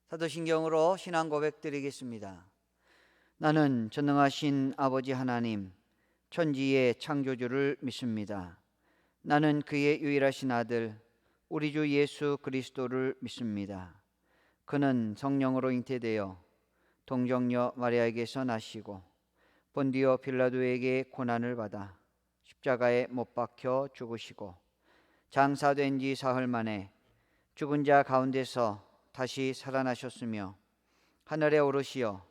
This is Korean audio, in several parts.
사도신경으로 신앙 고백 드리겠습니다. 나는 전능하신 아버지 하나님, 천지의 창조주를 믿습니다. 나는 그의 유일하신 아들, 우리 주 예수 그리스도를 믿습니다. 그는 성령으로 잉태되어 동정녀 마리아에게서 나시고 본디오 빌라도에게 고난을 받아 십자가에 못 박혀 죽으시고 장사된 지 사흘 만에 죽은 자 가운데서 다시 살아나셨으며 하늘에 오르시어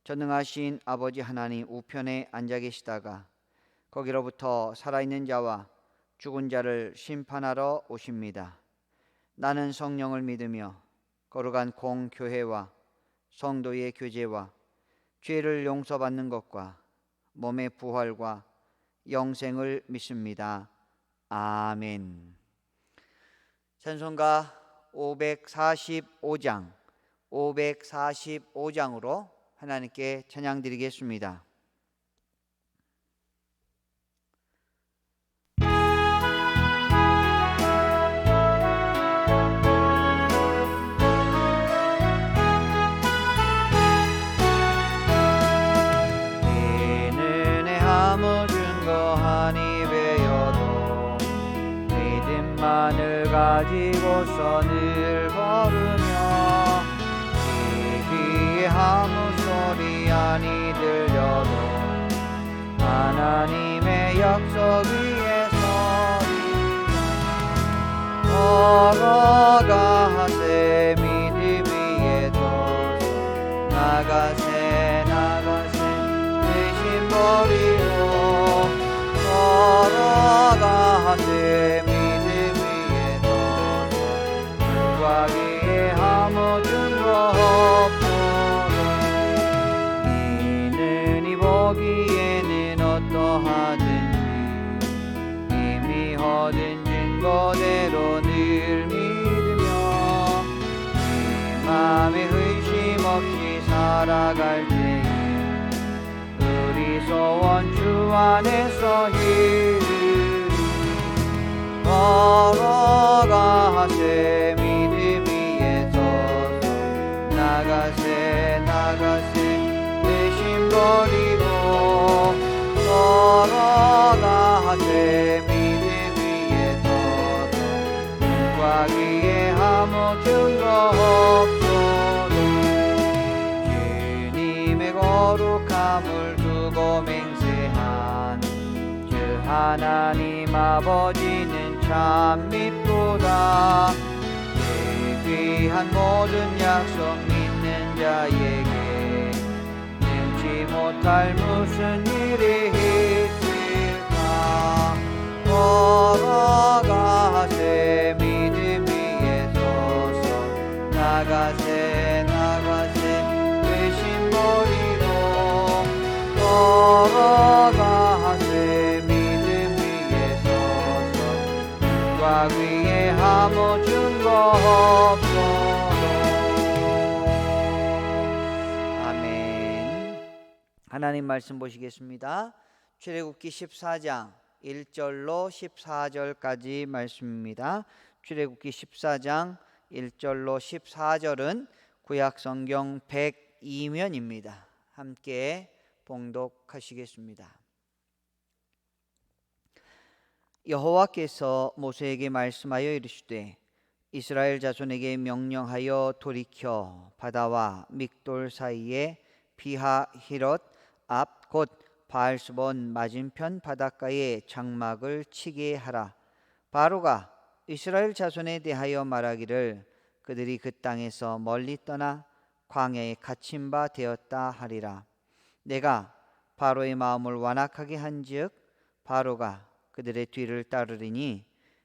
전능하신 아버지 하나님 우편에 앉아 계시다가 거기로부터 살아있는 자와 죽은 자를 심판하러 오십니다. 나는 성령을 믿으며 거룩한 공교회와 성도의 교제와 죄를 용서받는 것과 몸의 부활과 영생을 믿습니다. 아멘. 찬송가 545장으로 하나님께 찬양 드리겠습니다. 아무 증거 한 입에여도 믿음만을 가지고서 늘 걸으며 이 귀에 아무 소리 아니 들려도 하나님의 약속 위에 서리 걸어가세 믿음 위에 서서 나가세 버리고 걸어가세 믿음 위에 서서 눈과 귀에 아무 증거 없도록 이는 이 보기에는 어떠하든지 이미 얻은 증거대로 늘 믿으며 이 맘에 의심 없이 살아갈 때에 소원 주 안에서 이르리 걸어가세 믿음 위에 서서 나가세 의심 버리고 걸어가세 믿음 위에 서서 눈과 귀에 아무 증거 없도록 주님의 거룩함을 두고 맹세한 주 하나님 아버지는 참 미쁘다. 내 귀한 모든 약속 믿는 자에게 능치 못할 무슨 일이 있을까. 걸어가세 믿음 위에 서서 나가세 의심 버리고 걸어가세 믿음 위에 서서 눈과 귀에 아무 증거 없도록. 아멘. 하나님 말씀 보시겠습니다. 출애굽기 14장 1절로 14절까지 말씀입니다. 출애굽기 14장 1절로 14절은 구약성경 102면입니다. 함께 봉독하시겠습니다. 여호와께서 모세에게 말씀하여 이르시되 이스라엘 자손에게 명령하여 돌이켜 바다와 믹돌 사이에 비하히롯 앞 곧 바알스본 맞은편 바닷가에 장막을 치게 하라. 바로가 이스라엘 자손에 대하여 말하기를 그들이 그 땅에서 멀리 떠나 광야에 갇힌 바 되었다 하리라. 내가 바로의 마음을 완악하게 한즉 바로가 그들의 뒤를 따르리니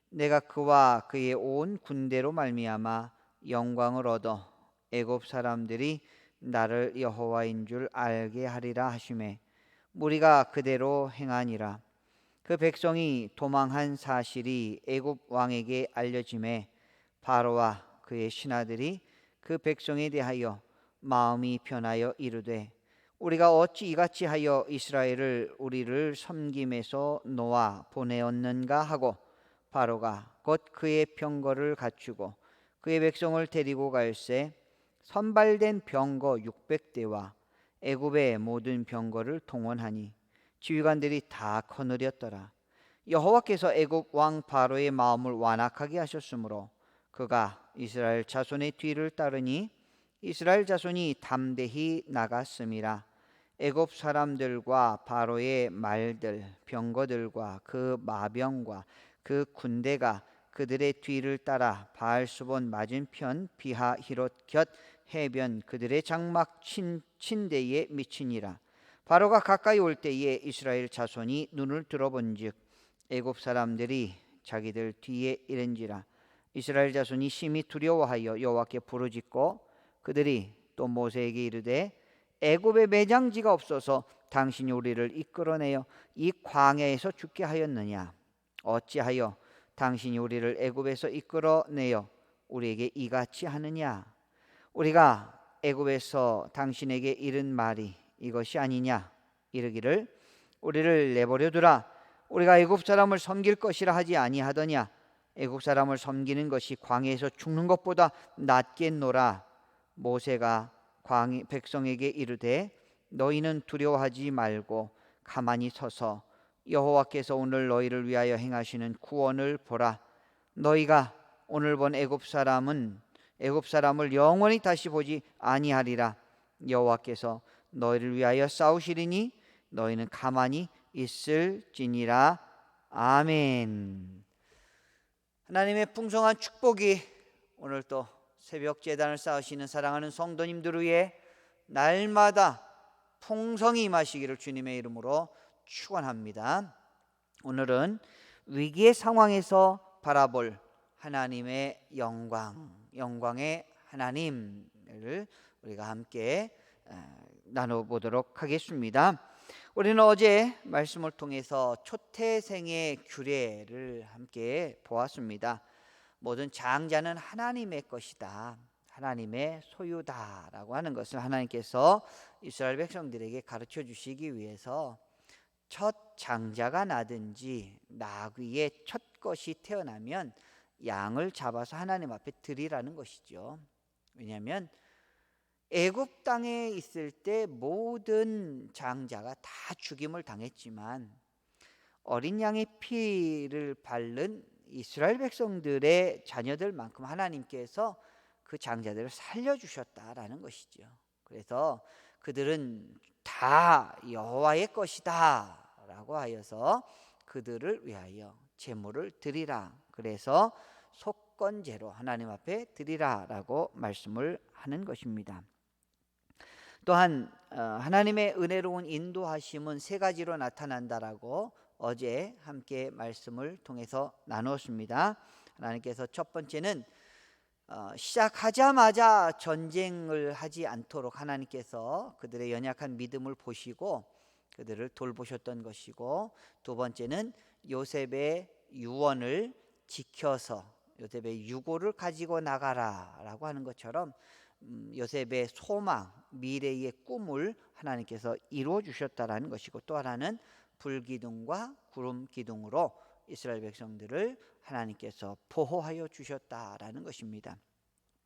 내가 그와 그의 온 군대로 말미암아 영광을 얻어 애굽 사람들이 나를 여호와인 줄 알게 하리라 하시매 무리가 그대로 행하니라. 그 백성이 도망한 사실이 애굽 왕에게 알려지매 바로와 그의 신하들이 그 백성에 대하여 마음이 변하여 이르되 우리가 어찌 이같이 하여 이스라엘을 우리를 섬김에서 놓아 보내었는가 하고 바로가 곧 그의 병거를 갖추고 그의 백성을 데리고 갈새 선발된 병거 600대와 애굽의 모든 병거를 동원하니 지휘관들이 다 거느렸더라. 여호와께서 애굽 왕 바로의 마음을 완악하게 하셨으므로 그가 이스라엘 자손의 뒤를 따르니 이스라엘 자손이 담대히 나갔음이라. 애굽 사람들과 바로의 말들 병거들과 그 마병과 그 군대가 그들의 뒤를 따라 바알수본 맞은편 비하히롯 곁 해변 그들의 장막 친대에 미치니라. 바로가 가까이 올 때에 이스라엘 자손이 눈을 들어본즉 애굽 사람들이 자기들 뒤에 이른지라. 이스라엘 자손이 심히 두려워하여 여호와께 부르짖고 그들이 또 모세에게 이르되 애굽에 매장지가 없어서 당신이 우리를 이끌어내어 이 광야에서 죽게 하였느냐? 어찌하여 당신이 우리를 애굽에서 이끌어내어 우리에게 이같이 하느냐? 우리가 애굽에서 당신에게 이른 말이 이것이 아니냐? 이르기를 우리를 내버려 두라. 우리가 애굽 사람을 섬길 것이라 하지 아니하더냐? 애굽 사람을 섬기는 것이 광야에서 죽는 것보다 낫겠노라. 모세가 백성에게 이르되 너희는 두려워하지 말고 가만히 서서 여호와께서 오늘 너희를 위하여 행하시는 구원을 보라. 너희가 오늘 본 애굽 사람을 영원히 다시 보지 아니하리라. 여호와께서 너희를 위하여 싸우시리니 너희는 가만히 있을지니라. 아멘. 하나님의 풍성한 축복이 오늘 또 새벽 제단을 쌓으시는 사랑하는 성도님들 위해 날마다 풍성히 임하시기를 주님의 이름으로 축원합니다. 오늘은 위기의 상황에서 바라볼 하나님의 영광의 하나님을 우리가 함께 나눠보도록 하겠습니다. 우리는 어제 말씀을 통해서 초태생의 규례를 함께 보았습니다. 모든 장자는 하나님의 것이다, 하나님의 소유다라고 하는 것을 하나님께서 이스라엘 백성들에게 가르쳐 주시기 위해서 첫 장자가 나든지 나귀의 첫 것이 태어나면 양을 잡아서 하나님 앞에 드리라는 것이죠. 왜냐하면 애굽 땅에 있을 때 모든 장자가 다 죽임을 당했지만 어린 양의 피를 바른 이스라엘 백성들의 자녀들만큼 하나님께서 그 장자들을 살려주셨다라는 것이죠. 그래서 그들은 다 여호와의 것이다 라고 하여서 그들을 위하여 제물을 드리라. 그래서 속건제로 하나님 앞에 드리라 라고 말씀을 하는 것입니다. 또한 하나님의 은혜로운 인도하심은 세 가지로 나타난다라고 어제 함께 말씀을 통해서 나누었습니다. 하나님께서 첫 번째는 시작하자마자 전쟁을 하지 않도록 하나님께서 그들의 연약한 믿음을 보시고 그들을 돌보셨던 것이고, 두 번째는 요셉의 유언을 지켜서 요셉의 유고를 가지고 나가라라고 하는 것처럼 요셉의 소망, 미래의 꿈을 하나님께서 이루어 주셨다라는 것이고, 또 하나는 불기둥과 구름 기둥으로 이스라엘 백성들을 하나님께서 보호하여 주셨다라는 것입니다.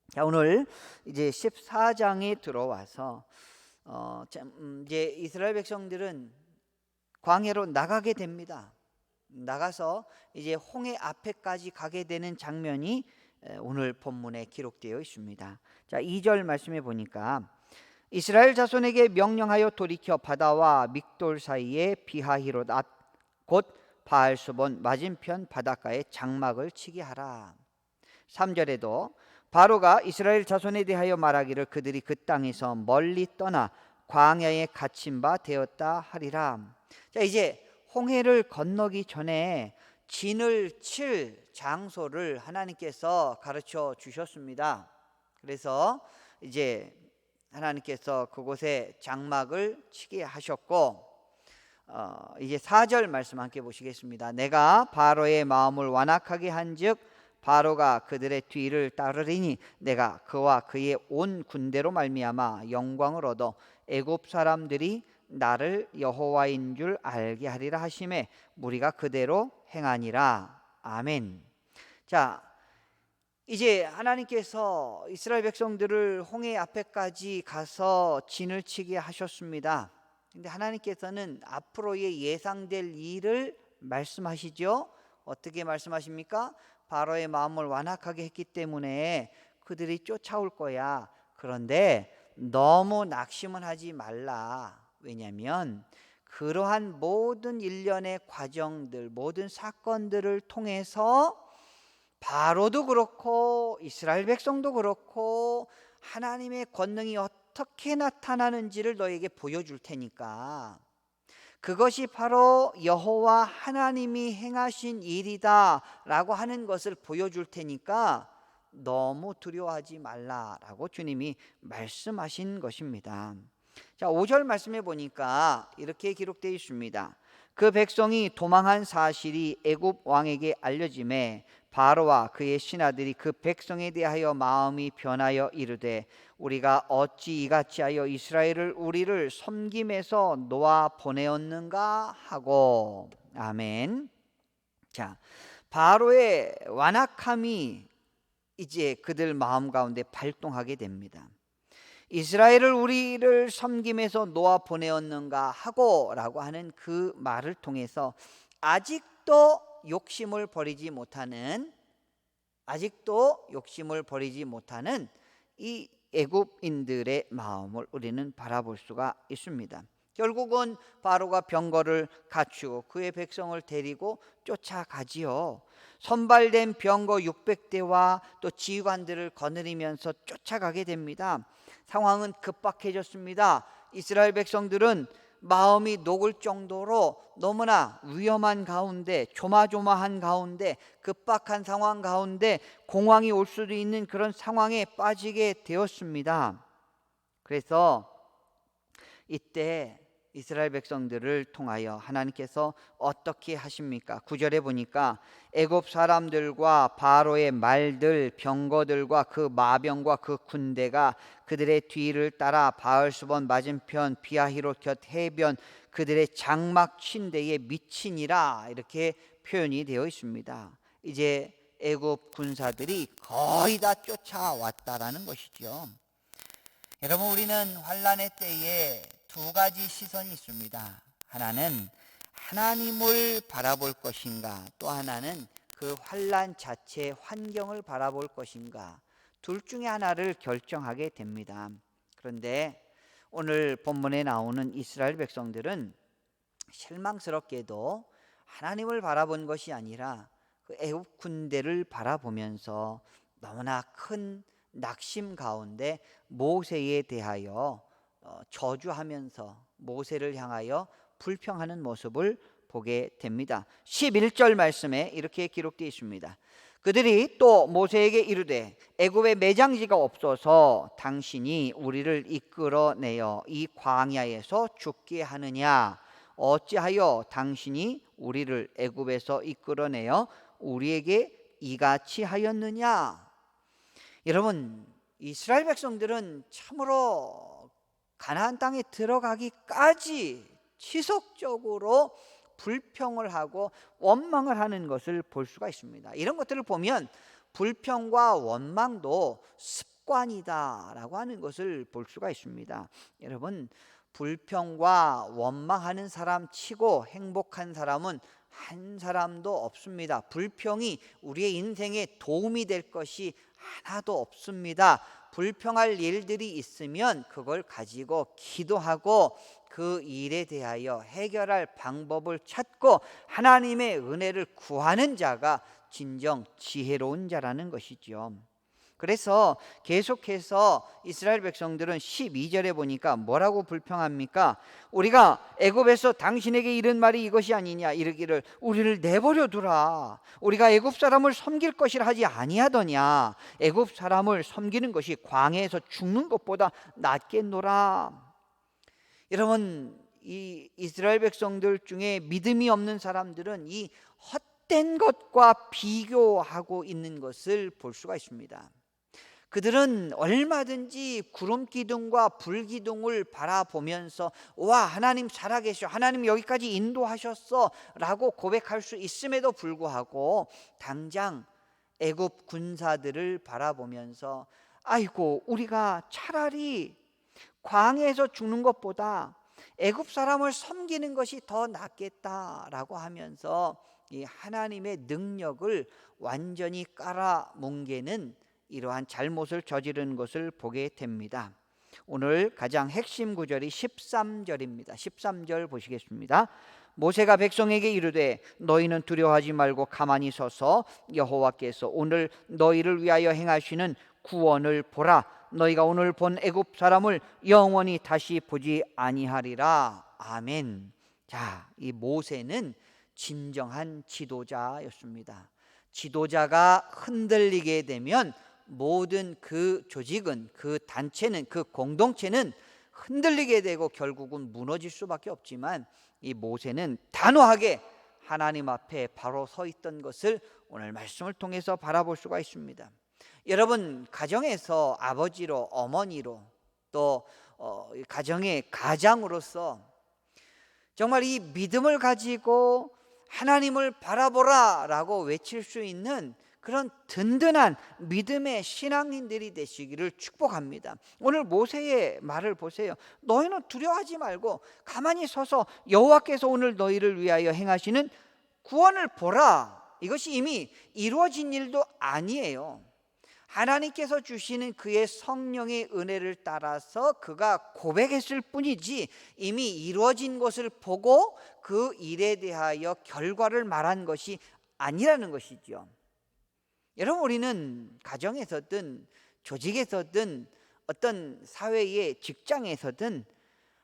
자, 오늘 이제 14장에 들어와서 이제 이스라엘 백성들은 광야로 나가게 됩니다. 나가서 이제 홍해 앞에까지 가게 되는 장면이 오늘 본문에 기록되어 있습니다. 자, 2절 말씀해 보니까 이스라엘 자손에게 명령하여 돌이켜 바다와 믹돌 사이에 비하히롯 앞 곧 바알수본 맞은편 바닷가에 장막을 치게 하라. 3절에도 바로가 이스라엘 자손에 대하여 말하기를 그들이 그 땅에서 멀리 떠나 광야에 갇힌 바 되었다 하리라. 자, 이제 홍해를 건너기 전에 진을 칠 장소를 하나님께서 가르쳐 주셨습니다. 그래서 이제 하나님께서 그곳에 장막을 치게 하셨고, 이제 4절 말씀 함께 보시겠습니다. 내가 바로의 마음을 완악하게 한즉 바로가 그들의 뒤를 따르리니 내가 그와 그의 온 군대로 말미암아 영광을 얻어 애굽 사람들이 나를 여호와인 줄 알게 하리라 하심에 무리가 그대로 행하니라. 아멘. 자, 이제 하나님께서 이스라엘 백성들을 홍해 앞에까지 가서 진을 치게 하셨습니다. 근데 하나님께서는 앞으로의 예상될 일을 말씀하시죠. 어떻게 말씀하십니까? 바로의 마음을 완악하게 했기 때문에 그들이 쫓아올 거야. 그런데 너무 낙심은 하지 말라. 왜냐하면 그러한 모든 일련의 과정들, 모든 사건들을 통해서 바로도 그렇고 이스라엘 백성도 그렇고 하나님의 권능이 어떻게 나타나는지를 너에게 보여줄 테니까, 그것이 바로 여호와 하나님이 행하신 일이다라고 하는 것을 보여줄 테니까 너무 두려워하지 말라라고 주님이 말씀하신 것입니다. 자, 5절 말씀해 보니까 이렇게 기록되어 있습니다. 그 백성이 도망한 사실이 애굽 왕에게 알려짐에 바로와 그의 신하들이 그 백성에 대하여 마음이 변하여 이르되 우리가 어찌 이같이 하여 이스라엘을 우리를 섬김에서 놓아 보내었는가 하고. 아멘. 자, 바로의 완악함이 이제 그들 마음 가운데 발동하게 됩니다. 이스라엘을 우리를 섬김에서 놓아 보내었는가 하고 라고 하는 그 말을 통해서 아직도 욕심을 버리지 못하는 이 애굽인들의 마음을 우리는 바라볼 수가 있습니다. 결국은 바로가 병거를 갖추고 그의 백성을 데리고 쫓아가지요. 선발된 병거 600대와 또 지휘관들을 거느리면서 쫓아가게 됩니다. 상황은 급박해졌습니다. 이스라엘 백성들은 마음이 녹을 정도로 너무나 위험한 가운데, 조마조마한 가운데, 급박한 상황 가운데 공황이 올 수도 있는 그런 상황에 빠지게 되었습니다. 그래서 이때 이스라엘 백성들을 통하여 하나님께서 어떻게 하십니까? 9절에 보니까 애굽 사람들과 바로의 말들, 병거들과 그 마병과 그 군대가 그들의 뒤를 따라 바알수본 맞은편 비아히롯 곁 해변 그들의 장막 침대에 미치니라, 이렇게 표현이 되어 있습니다. 이제 애굽 군사들이 거의 다 쫓아왔다라는 것이죠. 여러분, 우리는 환난의 때에 두 가지 시선이 있습니다. 하나는 하나님을 바라볼 것인가, 또 하나는 그 환난 자체 환경을 바라볼 것인가, 둘 중에 하나를 결정하게 됩니다. 그런데 오늘 본문에 나오는 이스라엘 백성들은 실망스럽게도 하나님을 바라본 것이 아니라 그 애굽 군대를 바라보면서 너무나 큰 낙심 가운데 모세에 대하여 저주하면서 모세를 향하여 불평하는 모습을 보게 됩니다. 11절 말씀에 이렇게 기록되어 있습니다. 그들이 또 모세에게 이르되 애굽에 매장지가 없어서 당신이 우리를 이끌어내어 이 광야에서 죽게 하느냐? 어찌하여 당신이 우리를 애굽에서 이끌어내어 우리에게 이같이 하였느냐? 여러분, 이스라엘 백성들은 참으로 가나안 땅에 들어가기까지 지속적으로 불평을 하고 원망을 하는 것을 볼 수가 있습니다. 이런 것들을 보면 불평과 원망도 습관이다라고 하는 것을 볼 수가 있습니다. 여러분, 불평과 원망하는 사람 치고 행복한 사람은 한 사람도 없습니다. 불평이 우리의 인생에 도움이 될 것이 하나도 없습니다. 불평할 일들이 있으면 그걸 가지고 기도하고 그 일에 대하여 해결할 방법을 찾고 하나님의 은혜를 구하는 자가 진정 지혜로운 자라는 것이죠. 그래서 계속해서 이스라엘 백성들은 12절에 보니까 뭐라고 불평합니까? 우리가 애굽에서 당신에게 이른 말이 이것이 아니냐, 이르기를 우리를 내버려 두라. 우리가 애굽 사람을 섬길 것이라 하지 아니하더냐. 애굽 사람을 섬기는 것이 광야에서 죽는 것보다 낫겠노라. 여러분, 이 이스라엘 백성들 중에 믿음이 없는 사람들은 이 헛된 것과 비교하고 있는 것을 볼 수가 있습니다. 그들은 얼마든지 구름 기둥과 불 기둥을 바라보면서 와, 하나님 살아계셔, 하나님 여기까지 인도하셨어 라고 고백할 수 있음에도 불구하고 당장 애굽 군사들을 바라보면서 아이고, 우리가 차라리 광야에서 죽는 것보다 애굽 사람을 섬기는 것이 더 낫겠다라고 하면서 이 하나님의 능력을 완전히 깔아뭉개는 이러한 잘못을 저지른 것을 보게 됩니다. 오늘 가장 핵심 구절이 13절입니다. 13절 보시겠습니다. 모세가 백성에게 이르되 너희는 두려워하지 말고 가만히 서서 여호와께서 오늘 너희를 위하여 행하시는 구원을 보라. 너희가 오늘 본 애굽 사람을 영원히 다시 보지 아니하리라. 아멘. 자, 이 모세는 진정한 지도자였습니다. 지도자가 흔들리게 되면 모든 그 조직은, 그 단체는, 그 공동체는 흔들리게 되고 결국은 무너질 수밖에 없지만 이 모세는 단호하게 하나님 앞에 바로 서 있던 것을 오늘 말씀을 통해서 바라볼 수가 있습니다. 여러분, 가정에서 아버지로, 어머니로, 또 가정의 가장으로서 정말 이 믿음을 가지고 하나님을 바라보라 라고 외칠 수 있는 그런 든든한 믿음의 신앙인들이 되시기를 축복합니다. 오늘 모세의 말을 보세요. 너희는 두려워하지 말고 가만히 서서 여호와께서 오늘 너희를 위하여 행하시는 구원을 보라. 이것이 이미 이루어진 일도 아니에요. 하나님께서 주시는 그의 성령의 은혜를 따라서 그가 고백했을 뿐이지 이미 이루어진 것을 보고 그 일에 대하여 결과를 말한 것이 아니라는 것이죠. 여러분, 우리는 가정에서든 조직에서든 어떤 사회의 직장에서든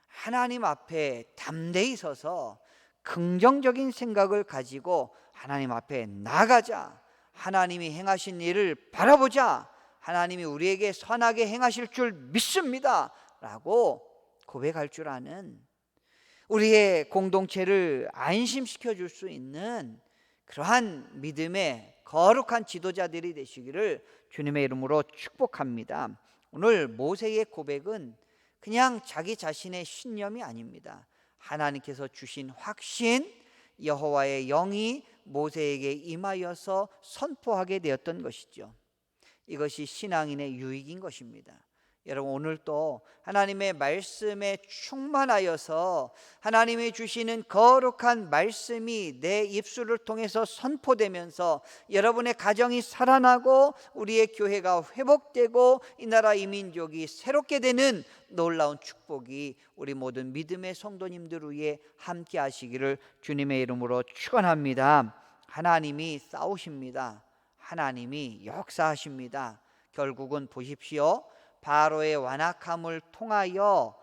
하나님 앞에 담대히 서서 긍정적인 생각을 가지고 하나님 앞에 나가자. 하나님이 행하신 일을 바라보자. 하나님이 우리에게 선하게 행하실 줄 믿습니다 라고 고백할 줄 아는, 우리의 공동체를 안심시켜 줄 수 있는 그러한 믿음의 거룩한 지도자들이 되시기를 주님의 이름으로 축복합니다. 오늘 모세의 고백은 그냥 자기 자신의 신념이 아닙니다. 하나님께서 주신 확신, 여호와의 영이 모세에게 임하여서 선포하게 되었던 것이죠. 이것이 신앙인의 유익인 것입니다. 여러분, 오늘도 하나님의 말씀에 충만하여서 하나님이 주시는 거룩한 말씀이 내 입술을 통해서 선포되면서 여러분의 가정이 살아나고 우리의 교회가 회복되고 이 나라 이 민족이 새롭게 되는 놀라운 축복이 우리 모든 믿음의 성도님들 위해 함께 하시기를 주님의 이름으로 축원합니다. 하나님이 싸우십니다. 하나님이 역사하십니다. 결국은 보십시오. 바로의 완악함을 통하여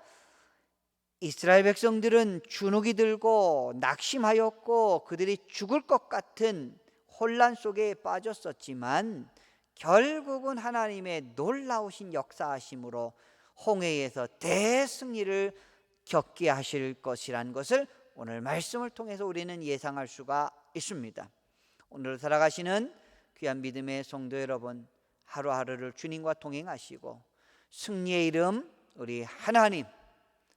이스라엘 백성들은 주눅이 들고 낙심하였고 그들이 죽을 것 같은 혼란 속에 빠졌었지만 결국은 하나님의 놀라우신 역사하심으로 홍해에서 대승리를 겪게 하실 것이라는 것을 오늘 말씀을 통해서 우리는 예상할 수가 있습니다. 오늘 살아가시는 귀한 믿음의 성도 여러분, 하루하루를 주님과 동행하시고 승리의 이름 우리 하나님,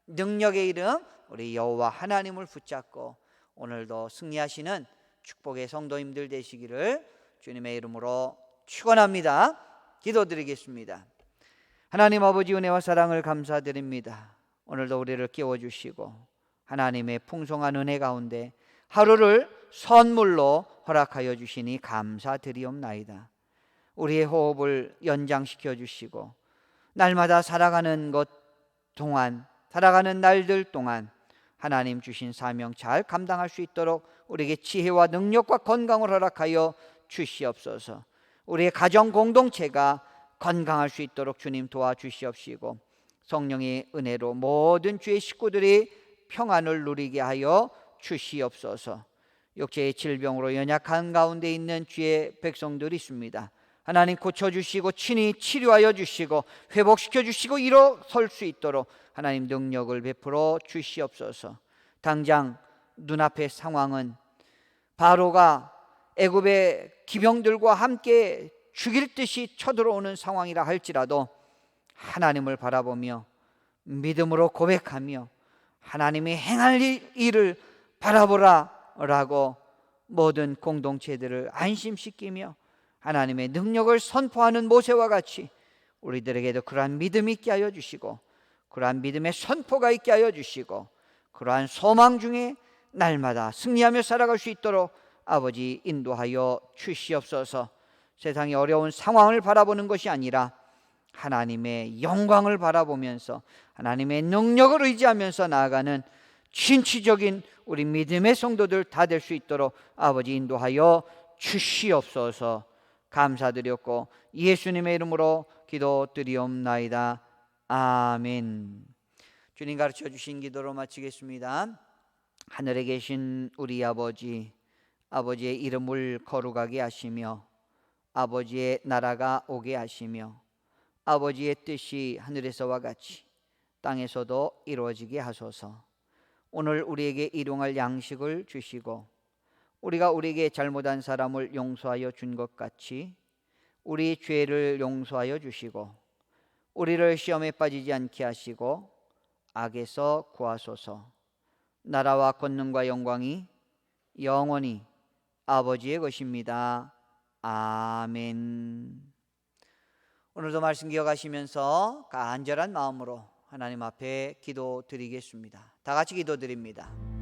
능력의 이름 우리 여호와 하나님을 붙잡고 오늘도 승리하시는 축복의 성도님들 되시기를 주님의 이름으로 축원합니다. 기도드리겠습니다. 하나님 아버지, 은혜와 사랑을 감사드립니다. 오늘도 우리를 깨워주시고 하나님의 풍성한 은혜 가운데 하루를 선물로 허락하여 주시니 감사드리옵나이다. 우리의 호흡을 연장시켜 주시고 날마다 살아가는 것 동안, 살아가는 날들 동안 하나님 주신 사명 잘 감당할 수 있도록 우리에게 지혜와 능력과 건강을 허락하여 주시옵소서. 우리의 가정 공동체가 건강할 수 있도록 주님 도와주시옵시고 성령의 은혜로 모든 주의 식구들이 평안을 누리게 하여 주시옵소서. 육체의 질병으로 연약한 가운데 있는 주의 백성들이 있습니다. 하나님 고쳐주시고 친히 치료하여 주시고 회복시켜 주시고 일어설 수 있도록 하나님 능력을 베풀어 주시옵소서. 당장 눈앞의 상황은 바로가 애굽의 기병들과 함께 죽일 듯이 쳐들어오는 상황이라 할지라도 하나님을 바라보며 믿음으로 고백하며 하나님이 행할 일을 바라보라 라고 모든 공동체들을 안심시키며 하나님의 능력을 선포하는 모세와 같이 우리들에게도 그러한 믿음이 있게 하여 주시고, 그러한 믿음의 선포가 있게 하여 주시고, 그러한 소망 중에 날마다 승리하며 살아갈 수 있도록 아버지 인도하여 주시옵소서. 세상의 어려운 상황을 바라보는 것이 아니라 하나님의 영광을 바라보면서 하나님의 능력을 의지하면서 나아가는 진취적인 우리 믿음의 성도들 다 될 수 있도록 아버지 인도하여 주시옵소서. 감사드렸고 예수님의 이름으로 기도드리옵나이다. 아멘. 주님 가르쳐 주신 기도로 마치겠습니다. 하늘에 계신 우리 아버지, 아버지의 이름을 거룩하게 하시며 아버지의 나라가 오게 하시며 아버지의 뜻이 하늘에서와 같이 땅에서도 이루어지게 하소서. 오늘 우리에게 일용할 양식을 주시고 우리가 우리에게 잘못한 사람을 용서하여 준 것 같이 우리 죄를 용서하여 주시고 우리를 시험에 빠지지 않게 하시고 악에서 구하소서. 나라와 권능과 영광이 영원히 아버지의 것입니다. 아멘. 오늘도 말씀 기억하시면서 간절한 마음으로 하나님 앞에 기도드리겠습니다. 다 같이 기도드립니다.